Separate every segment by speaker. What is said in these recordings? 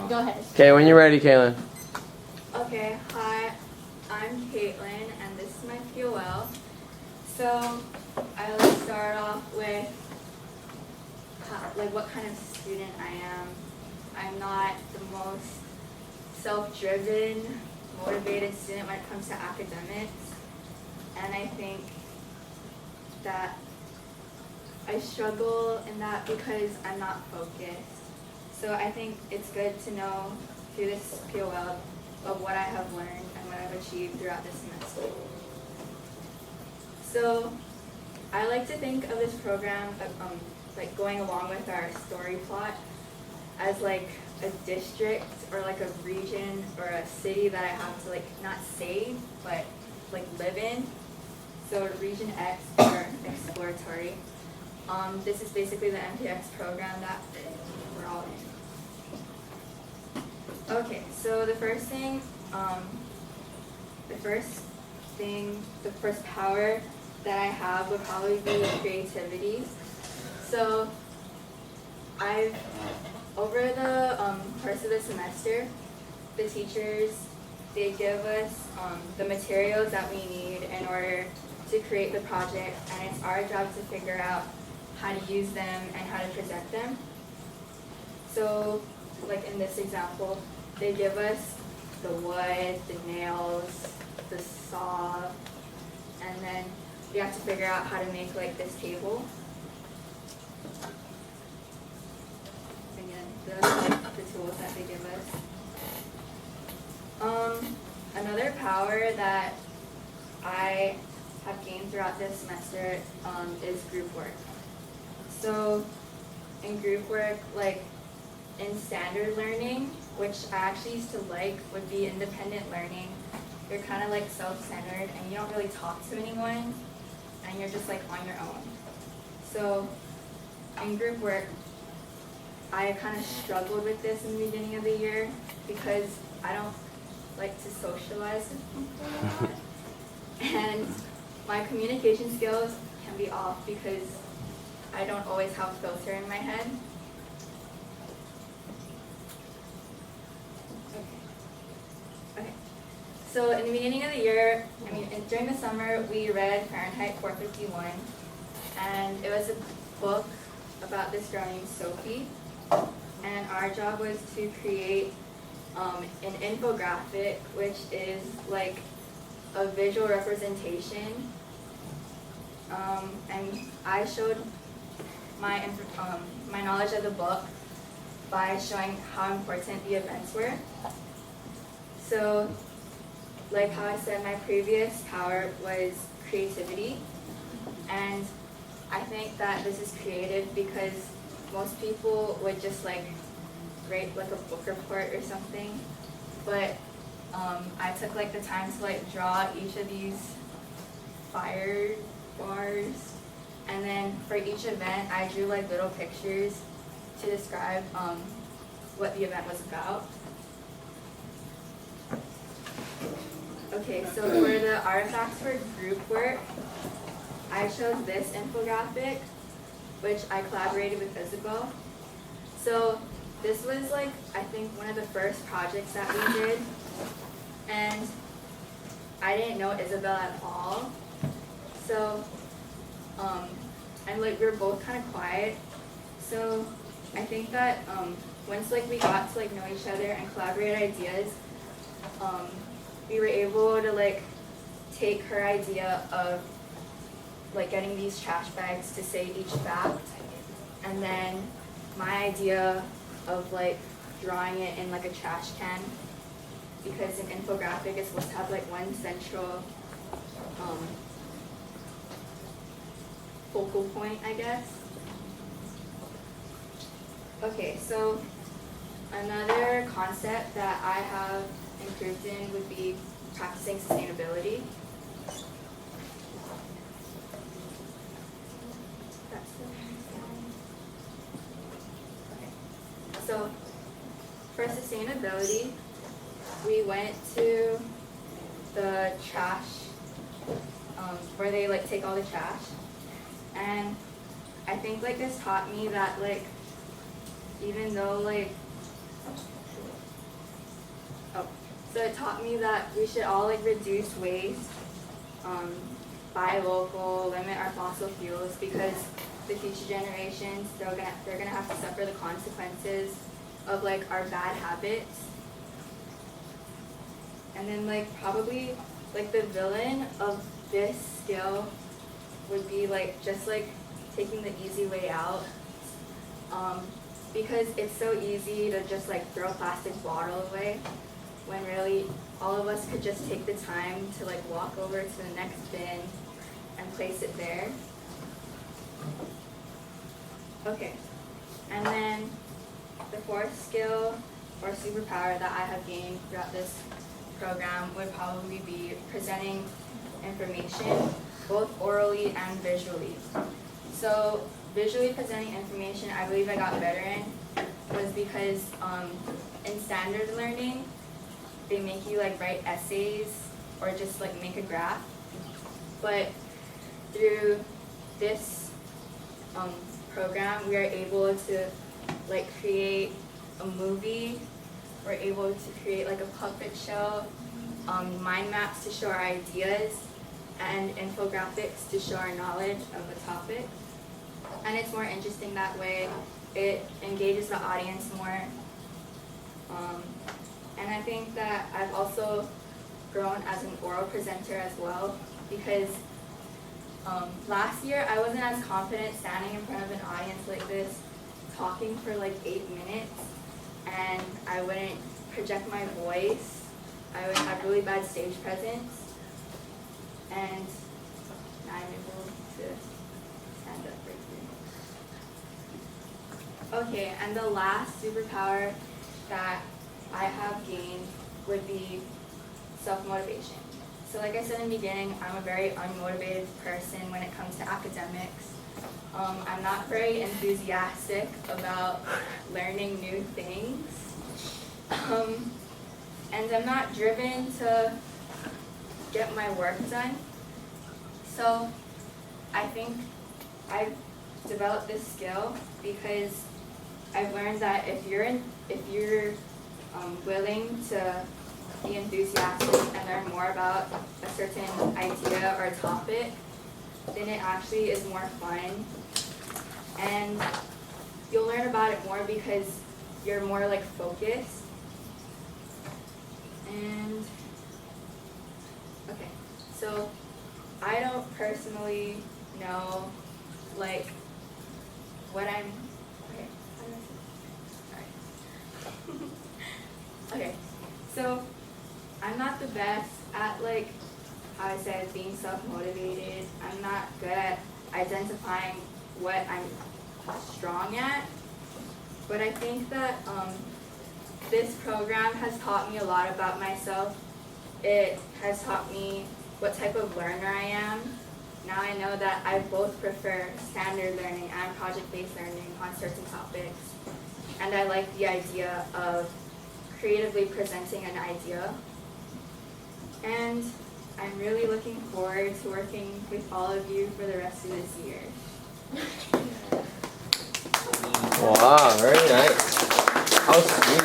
Speaker 1: Go ahead.
Speaker 2: Okay, when you're ready, Kaylin.
Speaker 3: Okay, hi, I'm Caitlin, and this is my POL. So, I'll start off with what kind of student I am. I'm not the most self-driven, motivated student when it comes to academics, and I think that I struggle in that because I'm not focused. So I think it's good to know through this POL of what I have learned and what I've achieved throughout this semester. So I like to think of this program of, like going along with our story plot as like a district or like a region or a city that I have to like not save but like live in. So region X or exploratory. This is basically the MPX program that we're all in. Okay, so the first power that I have would probably be creativity. So over the course of the semester, the teachers, they give us the materials that we need in order to create the project, and it's our job to figure out how to use them and how to present them. So, like in this example, they give us the wood, the nails, the saw, and then we have to figure out how to make like this table. Again, those are like the tools that they give us. Another power that I have gained throughout this semester is group work. So in group work, like in standard learning, which I actually used to like, would be independent learning. You're kind of like self-centered and you don't really talk to anyone and you're just like on your own. So in group work, I kind of struggled with this in the beginning of the year because I don't like to socialize with people a lot. And my communication skills can be off because I don't always have a filter in my head. Okay. So in the beginning of the year, during the summer, we read Fahrenheit 451, and it was a book about this girl named Sophie, and our job was to create an infographic, which is like a visual representation, and I showed my knowledge of the book by showing how important the events were. So, like how I said, my previous power was creativity, and I think that this is creative because most people would just like write like a book report or something, but I took like the time to like draw each of these fire bars, and then for each event I drew like little pictures to describe what the event was about. Okay, so for the artifacts for group work, I chose this infographic, which I collaborated with Isabel. So this was like, I think, one of the first projects that we did, and I didn't know Isabel at all. So, and like we were both kind of quiet. So I think that once like we got to like know each other and collaborate ideas, we were able to like take her idea of like getting these trash bags to say each fact, and then my idea of like drawing it in like a trash can, because an infographic is supposed to have like one central focal point, I guess. Okay, so another concept that I have improved in would be practicing sustainability. So for sustainability, we went to the trash, where they like take all the trash, and I think like this taught me that like even though like Oh, so it taught me that we should all like reduce waste, buy local, limit our fossil fuels, because the future generations, they're gonna have to suffer the consequences of like our bad habits. And then like probably like the villain of this skill would be like just like taking the easy way out, because it's so easy to just like throw a plastic bottle away, when really all of us could just take the time to like walk over to the next bin and place it there. Okay, and then the fourth skill or superpower that I have gained throughout this program would probably be presenting information, both orally and visually. So visually presenting information, I believe I got better in, was because in standard learning, they make you like write essays or just like make a graph. But through this program, we are able to like create a movie. We're able to create like a puppet show, mind maps to show our ideas, and infographics to show our knowledge of a topic. And it's more interesting that way. It engages the audience more. And I think that I've also grown as an oral presenter as well, because last year I wasn't as confident standing in front of an audience like this, talking for like 8 minutes, and I wouldn't project my voice. I would have really bad stage presence, and now I'm able to stand up right here. Okay, and the last superpower that I have gained would be self-motivation. So like I said in the beginning, I'm a very unmotivated person when it comes to academics. I'm not very enthusiastic about learning new things. And I'm not driven to get my work done. So I think I've developed this skill because I've learned that if you're willing to be enthusiastic and learn more about a certain idea or topic, then it actually is more fun. And you'll learn about it more because you're more like focused. And okay, so I don't personally know like what I'm okay. Alright. Okay, so I'm not the best at like how I said being self-motivated. I'm not good at identifying what I'm strong at, but I think that this program has taught me a lot about myself. It has taught me what type of learner I am. Now I know that I both prefer standard learning and project-based learning on certain topics, and I like the idea of creatively presenting an idea. And I'm really looking forward to working with all of you for the rest of this year.
Speaker 1: Wow, very nice. How sweet.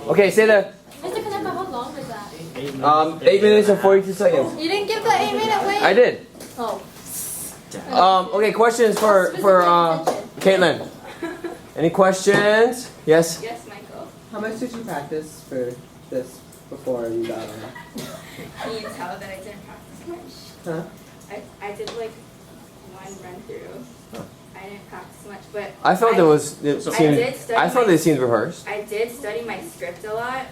Speaker 1: Okay, say that.
Speaker 2: Mr. Kaneka, how long was that?
Speaker 1: 8 minutes and 42 seconds.
Speaker 2: You didn't give the 8-minute wait?
Speaker 1: I did.
Speaker 2: Oh.
Speaker 1: Okay, questions for Caitlin. Any questions? Yes?
Speaker 3: Yes, Michael.
Speaker 4: How much did you practice for this before you got on it?
Speaker 3: Can you tell that I didn't practice much?
Speaker 4: Huh?
Speaker 3: I did like one run through. I didn't practice much, but
Speaker 1: I felt I thought it seemed rehearsed.
Speaker 3: I did study my script a lot,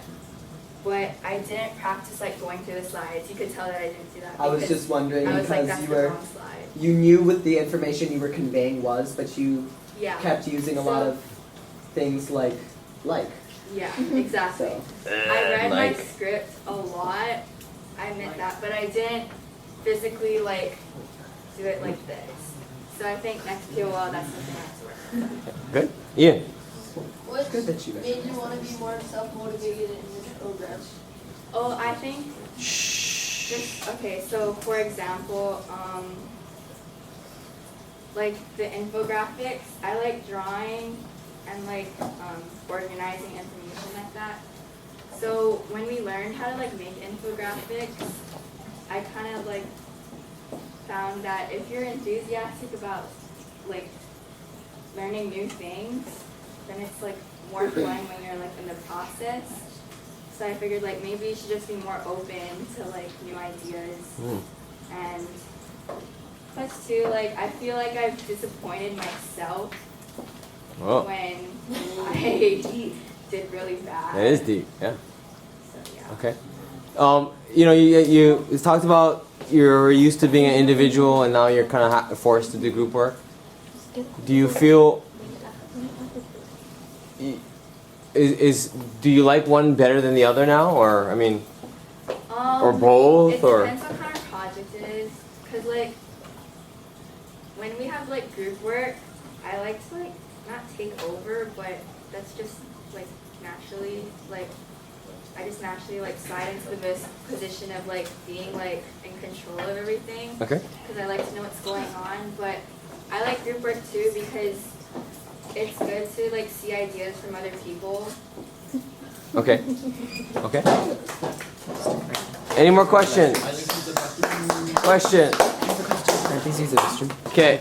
Speaker 3: but I didn't practice like going through the slides. You could tell that I didn't do that.
Speaker 4: I was just wondering
Speaker 3: I was like,
Speaker 4: because
Speaker 3: that's
Speaker 4: you
Speaker 3: the
Speaker 4: were
Speaker 3: wrong slide.
Speaker 4: you knew what the information you were conveying was, but you
Speaker 3: Yeah.
Speaker 4: kept using a lot of things like.
Speaker 3: Yeah, exactly.
Speaker 4: So
Speaker 3: I read my script a lot. I admit that, but I didn't physically like do it like this. So I think next POL that's something I have to work on.
Speaker 1: Good. Ian.
Speaker 2: What
Speaker 4: good that you
Speaker 2: made you want to be more self-motivated in this program?
Speaker 3: Oh, I think just okay. So for example, like the infographics, I like drawing and like board organizing information like that. So when we learned how to like make infographics, I kind of like found that if you're enthusiastic about like learning new things, then it's like more fun when you're like in the process. So I figured like maybe you should just be more open to like new ideas. And plus too, like I feel like I've disappointed myself when I did really bad.
Speaker 1: It is deep, yeah.
Speaker 3: So yeah.
Speaker 1: Okay. You know, you talked about you're used to being an individual and now you're kind of forced to do group work. Do you feel do you like one better than the other now, or I mean, or both,
Speaker 3: it
Speaker 1: or?
Speaker 3: depends on what kind of project it is, cause like when we have like group work, I like to like not take over, but that's just like naturally like I just naturally like slide into the position of like being like in control of everything.
Speaker 1: Okay.
Speaker 3: Cause I like to know what's going on, but I like group work too because it's good to like see ideas from other people.
Speaker 1: Okay. Okay. Any more questions? Question.
Speaker 4: I think he's a
Speaker 1: Okay.